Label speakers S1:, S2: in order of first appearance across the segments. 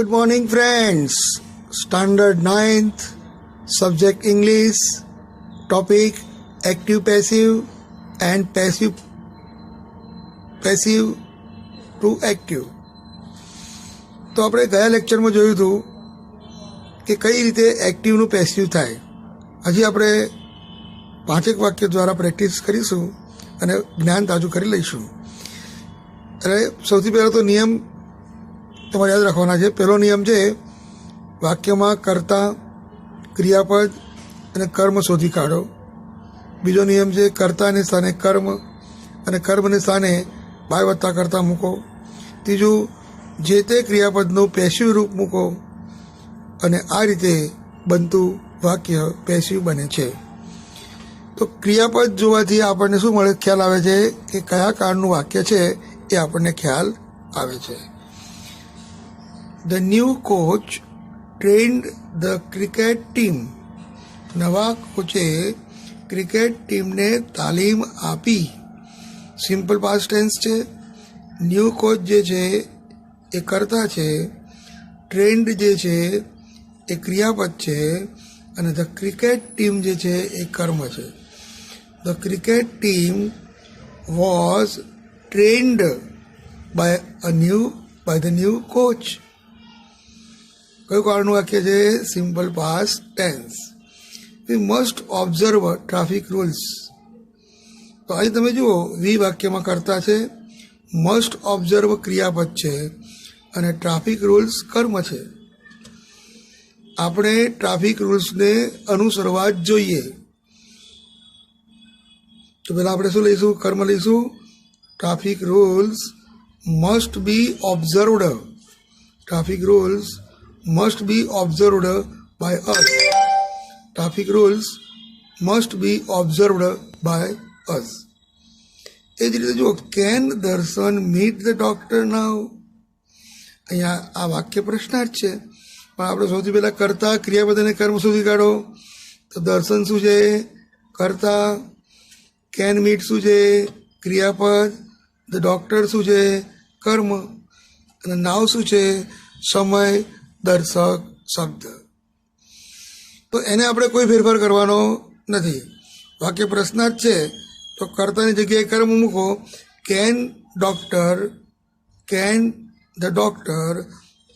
S1: Good morning, friends. Standard 9th, subject English, topic active passive and passive to active. તો આપણે ગયા લેક્ચરમાં જોયું હતું કે કઈ રીતે એક્ટિવનું પેસિવ થાય. હજી આપણે 5 વાક્ય દ્વારા પ્રેક્ટિસ કરીશું અને જ્ઞાન તાજું કરી લઈશું. એટલે સૌથી પહેલાં તો નિયમ તમારે યાદ રાખવાના છે. પહેલો નિયમ છે, વાક્યમાં કર્તા, ક્રિયાપદ અને કર્મ શોધી કાઢો. બીજો નિયમ છે, કર્તાને સ્થાને કર્મ અને કર્મને સ્થાને બાય વત્તા કર્તા મૂકો. ત્રીજું, જે તે ક્રિયાપદનું પેસિવ રૂપ મૂકો અને આ રીતે બનતું વાક્ય પેસિવ બને છે. તો ક્રિયાપદ જોવાથી આપણને શું મળે, ખ્યાલ આવે છે કે કયા કાળનું વાક્ય છે એ આપણને ખ્યાલ આવે છે. The new coach trained the cricket team. નવા કોચે ક્રિકેટ ટીમને તાલીમ આપી. સિમ્પલ પાસ્ટ ટેન્સ છે. ન્યૂ કોચ જે છે એ કર્તા છે, ટ્રેન્ડ જે છે એ ક્રિયાપદ છે અને ધ ક્રિકેટ ટીમ જે છે એ કર્મ છે. The cricket team was trained by the new coach. કયું કાળનું વાક્ય છે? Simple past tense. We must observe traffic rules. તો અહીં તમે જુઓ, વી વાક્યમાં કરતા છે, મસ્ટ ઓબ્ઝર્વ ક્રિયાપદ છે અને ટ્રાફિક રૂલ્સ કર્મ છે. આપણે ટ્રાફિક રૂલ્સને અનુસરવા જ જોઈએ. તો પહેલાં આપણે શું લઈશું? કર્મ લઈશું. Traffic rules must be observed. Traffic rules must be observed by us. Traffic rules must be observed by us. એ જ રીતે જુઓ, કેન દર્શન મીટ ધ ડોક્ટર નાઉ. અહીંયા આ વાક્ય પ્રશ્નાર્થ છે, પણ આપણે સૌથી પહેલાં કર્તા, ક્રિયાપદ અને કર્મ શોધી કાઢો. તો દર્શન શું છે? કર્તા. કેન મીટ શું છે? ક્રિયાપદ. ધ ડોક્ટર શું છે? કર્મ. અને નાવ શું છે? સમય દર્શક શબ્દ. તો એને આપણે કોઈ ફેરફાર કરવાનો નથી. વાક્ય પ્રશ્નાર્થ છે તો કર્તાની જગ્યાએ કર્મ મૂકો. Can the doctor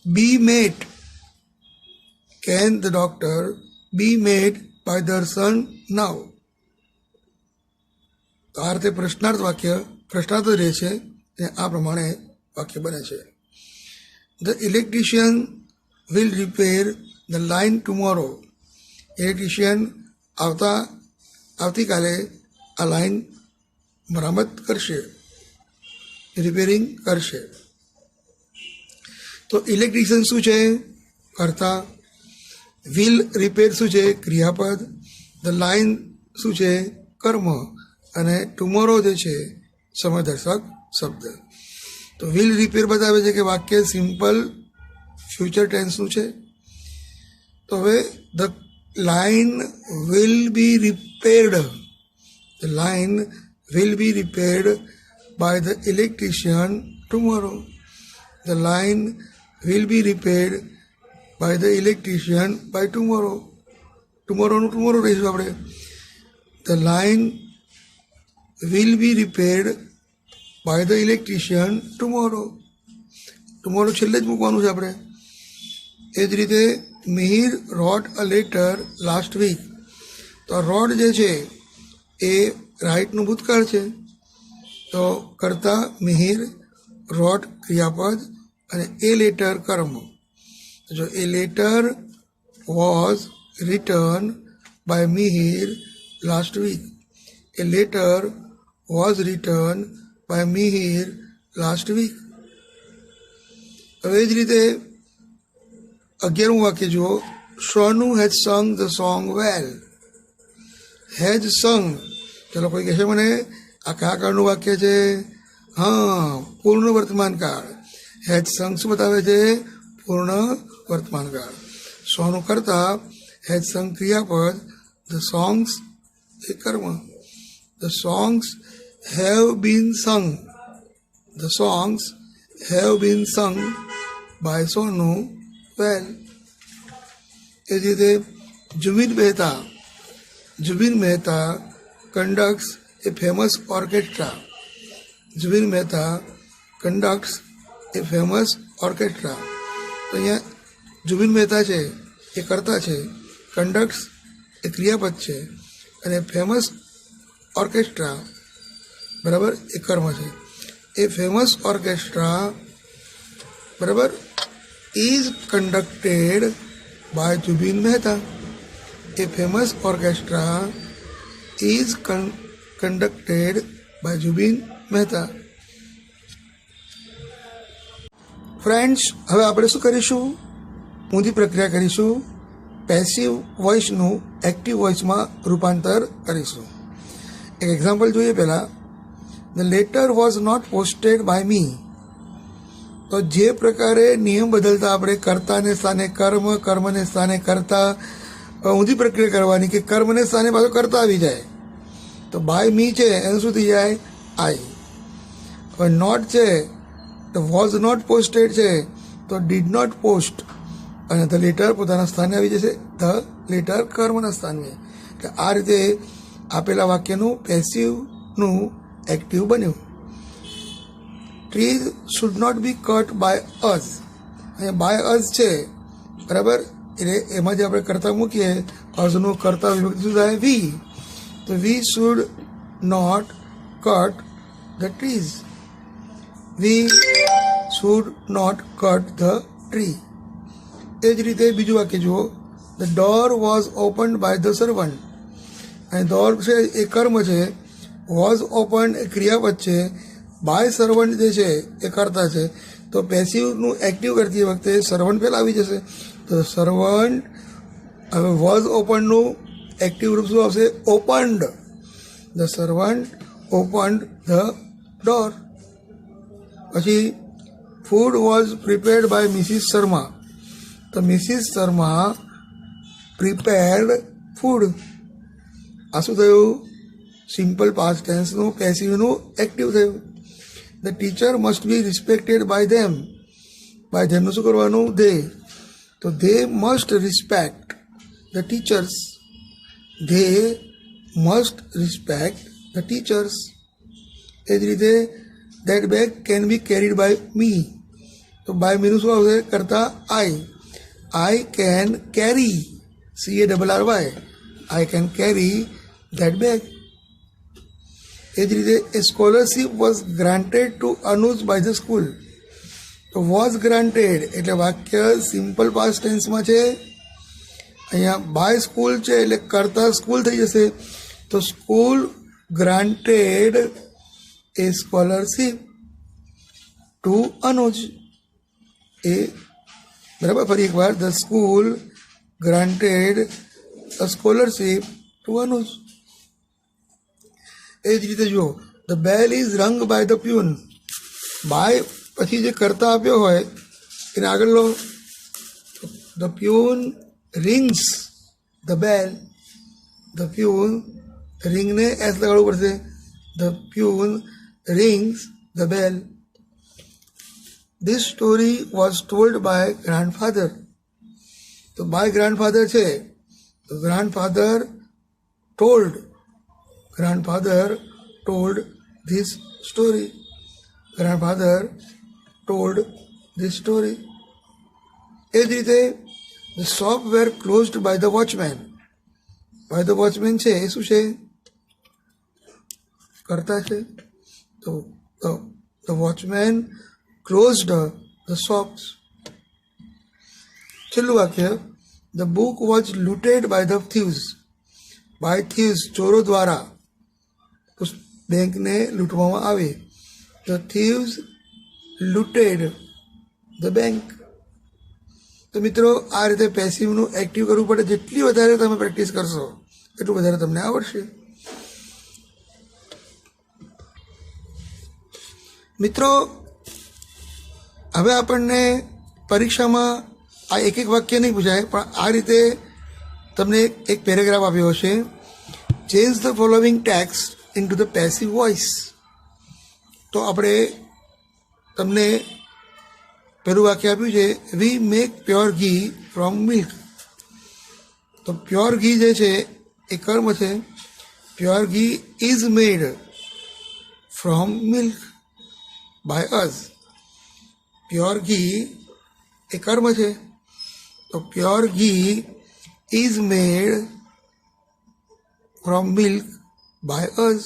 S1: be met. Can the doctor be met by Darshan now. તો આ રીતે પ્રશ્નાર્થ વાક્ય પ્રશ્નાર્થ રહે છે તે આ પ્રમાણે વાક્ય બને છે. The electrician will repair the line tomorrow. Electrician આવતીકાલે આ લાઈન મરામત કરશે, રિપેરિંગ કરશે. તો ઇલેક્ટ્રિશિયન શું છે? કર્તા. વિલ રિપેર શું છે? ક્રિયાપદ. ધ લાઈન શું છે? કર્મ. અને ટુમોરો જે છે સમયદર્શક શબ્દ. તો વિલ રિપેર બતાવે છે કે વાક્ય સિમ્પલ ફ્યુચર ટેન્સનું છે. તો હવે the line will be repaired. The line will be repaired by the electrician tomorrow. The line will be repaired by the electrician by tomorrow. ટુમોરોનું ટુમોરો રહીશું આપણે. The line will be repaired by the electrician tomorrow. Tomorrow છેલ્લે જ મૂકવાનું છે આપણે. એ જ રીતે Mihir wrote a letter last week. તો રોડ જે છે એ રાઇટનું ભૂતકાળ છે. તો કર્તા મિહિર, રોટ ક્રિયાપદ અને એ લેટર કર્મ. જો a letter was return by Mihir last week. A letter was return by Mihir last week. હવે જ રીતે 11મું વાક્ય જુઓ. Sonu has sung the song well. Has sung. ચલો કોઈ કહેશે મને આ કયા કાળનું વાક્ય છે? હા, પૂર્ણ વર્તમાન કાળ. હેઝ સંગ શું બતાવે છે? પૂર્ણ વર્તમાન કાળ. સોનું કરતા, હેઝ સંગ ક્રિયાપદ, ધ સોંગ્સ એ કર્મ. ધ સોંગ્સ હેવ બીન સંગ. The songs have been sung by Sonu well. એ જ રીતે Zubin Mehta conducts a famous orchestra. Zubin Mehta conducts a famous orchestra. તો અહીંયા જુબિન મહેતા છે એ કર્તા છે, conducts એ ક્રિયાપદ છે, અને ફેમસ ઓર્કેસ્ટ્રા બરાબર એ કર્મ છે. એ ફેમસ ઓર્કેસ્ટ્રા બરાબર is conducted by Zubin Mehta. A famous orchestra is conducted by Zubin Mehta. Friends, હવે આપણે શું કરીશું? ઊંધી પ્રક્રિયા કરીશું. પેસિવ વોઇસનું એક્ટિવ વોઇસમાં રૂપાંતર કરીશું. એક એક્ઝામ્પલ જોઈએ પહેલાં. The letter was not posted by me. તો જે પ્રકારે નિયમ બદલતા આપણે કર્તાને સ્થાને કર્મ, કર્મને સ્થાને કર્તા, ઊંધી પ્રક્રિયા કરવાની કે કર્મને સ્થાને પાછો કર્તા આવી જાય. તો બાય મી છે એનું શું થઈ જાય? આઈ. હવે નોટ છે તો વોઝ નોટ પોસ્ટેડ છે તો ડીડ નોટ પોસ્ટ, અને ધ લેટર પોતાના સ્થાને આવી જશે, ધ લેટર કર્મના સ્થાને. કે આ રીતે આપેલા વાક્યનું પેસિવનું એક્ટિવ બન્યું. Trees should not be cut by us. અહીંયા બાય અસ છે બરાબર, એટલે એમાં જે આપણે કર્તા મૂકીએ અસનું કર્તા વિભક્તિ શું થાય? વી. તો we should not cut the trees. We should not cut the tree. એ જ રીતે બીજું વાક્ય જુઓ. The door was opened by the servant. અને ડોર છે એ કર્મ છે, વોઝ ઓપન એ ક્રિયાપદ છે, બાય સર્વન્ટ જે છે એ કર્તા છે. તો પેસિવનું એક્ટિવ કરતી વખતે સર્વન્ટ પહેલાં આવી જશે. તો સર્વન્ટ, હવે વોઝ ઓપનનું એક્ટિવ રૂપ શું આવશે? Opened. The servant opened the door. પછી food was prepared by Mrs Sharma. તો મિસિસ શર્મા પ્રિપેર્ડ ફૂડ. આ શું થયું? સિમ્પલ પાસ્ટ ટેન્સનું પેસિવનું એક્ટિવ થયું. The teacher must be respected by them. By ધેમનું શું કરવાનું? ધે. તો they must respect the teachers. They must respect the teachers. એ જ રીતે that bag can be carried by me. તો બાય મીનું શું આવશે? કરતા આઈ. I can carry, CARRY, I can carry that bag. એ જ રીતે a scholarship was granted to Anuj by the school. તો વોઝ ગ્રાન્ટેડ એટલે વાક્ય સિમ્પલ પાસ્ટ ટેન્સમાં છે. અહીંયા બાય સ્કૂલ છે એટલે કરતા સ્કૂલ થઈ જશે. તો school granted a scholarship to Anuj. એ બરાબર, ફરી એકવાર. The school granted a scholarship to Anuj. એ જ રીતે જુઓ. The bell is rung by the peon. By પછી જે કરતા આપ્યો હોય એને આગળ લો. The peon rings the bell. The peon, રિંગને એસ લગાડવું પડશે. The peon rings the bell. This story was told by grandfather. તો બાય ગ્રાન્ડફાધર છે તો grandfather told this story. Grandfather told this story. એ જ રીતે the shop were closed by the watchman. By the watchman છે એ શું છે? કરતા છે. તો the watchman closed the shops. છેલ્લું વાક્ય. The book was looted by the thieves. By thieves, ચોરો દ્વારા બેંકને લૂંટવામાં આવે. The thieves looted the bank. તો મિત્રો આ રીતે પેસિવનું એક્ટિવ કરવું પડે. જેટલી વધારે તમે પ્રેક્ટિસ કરશો એટલું વધારે તમને આવડશે. મિત્રો હવે આપણને પરીક્ષામાં આ એક એક વાક્ય નહીં પૂછાય, પણ આ રીતે તમને એક પેરેગ્રાફ આપ્યો હશે. Change the following text into the passive voice. તો આપણે તમને પહેલું વાક્ય આપ્યું છે we make pure ghee from milk. તો પ્યોર ઘી જે છે એ કર્મ છે. Pure ghee is made from milk by us. Pure ghee એ કર્મ છે. તો pure ghee is made from milk by us.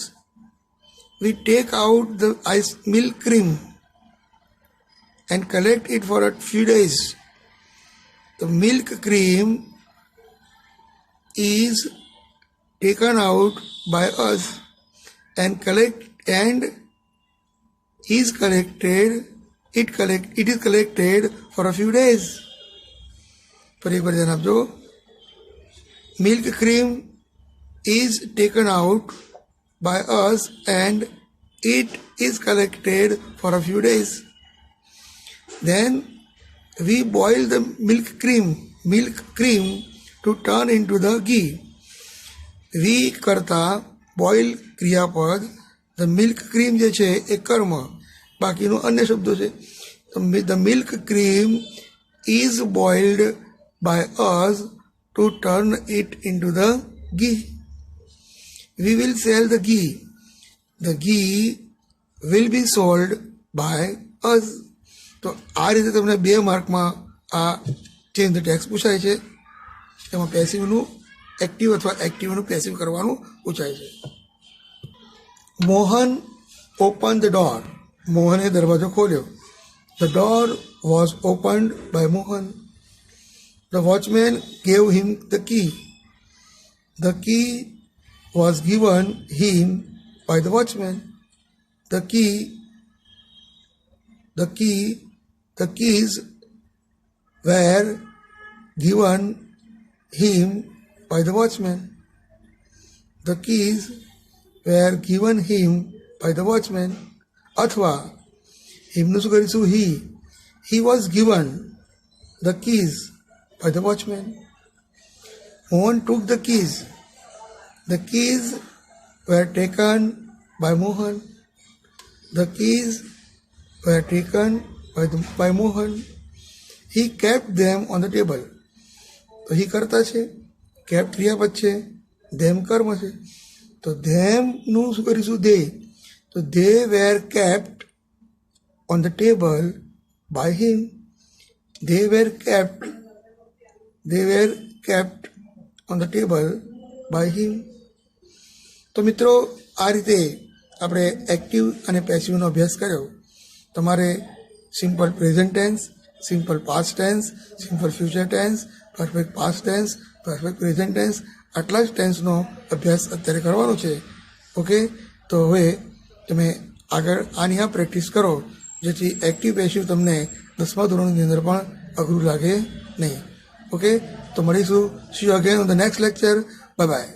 S1: We take out the ice milk cream and collect it for a few days. The milk cream is taken out by us and it is collected for a few days. For एक बार जनाब जो milk cream is taken out by us and it is collected for a few days. Then we boil the milk cream to turn into the ghee. We करता boil क्रियापद, the milk cream જે છે એ કર્મ, બાકીનું અન્ય શબ્દો છે. The milk cream is boiled by us to turn it into the ghee. We will sell the ghee. The ghee will be sold by us. તો આ રીતે તમને 2 માર્કમાં આ ચેન્જ ધ ટેક્સ પૂછાય છે. એમાં પેસિવનું એક્ટિવ અથવા એક્ટિવનું પેસિવ કરવાનું પૂછાય છે. Mohan open the door. મોહને દરવાજો ખોલ્યો. The door was opened by Mohan. The watchman gave him the key. The key was given him by the watchman. The keys were given him by the watchman. The keys were given him by the watchman. अथवा हिमનું શું કરીશું he was given the keys by the watchman. Mohan took the keys. The keys were taken by Mohan. The keys were taken by Mohan. He kept them on the table. તો he કરતા છે, kept ક્રિયાપદ છે, them કર્મ છે. તો themનું શું કરીશું they. તો they were kept on the table by him. They were kept on the table by him. તો મિત્રો આ રીતે આપણે એક્ટિવ અને પેસિવનો અભ્યાસ કર્યો. તમારે simple present tense, simple past tense, simple future tense, perfect past tense, perfect present tense આટલા જ ટેન્સનો અભ્યાસ અત્યારે કરવાનો છે. ઓકે, તો હવે તમે આગળ આની આ પ્રેક્ટિસ કરો જેથી એક્ટિવ પેસિવ તમને 10મા ધોરણની અંદર પણ અઘરું લાગે નહીં. ઓકે, તો મળીશું. C you again on the next lecture. Bye bye.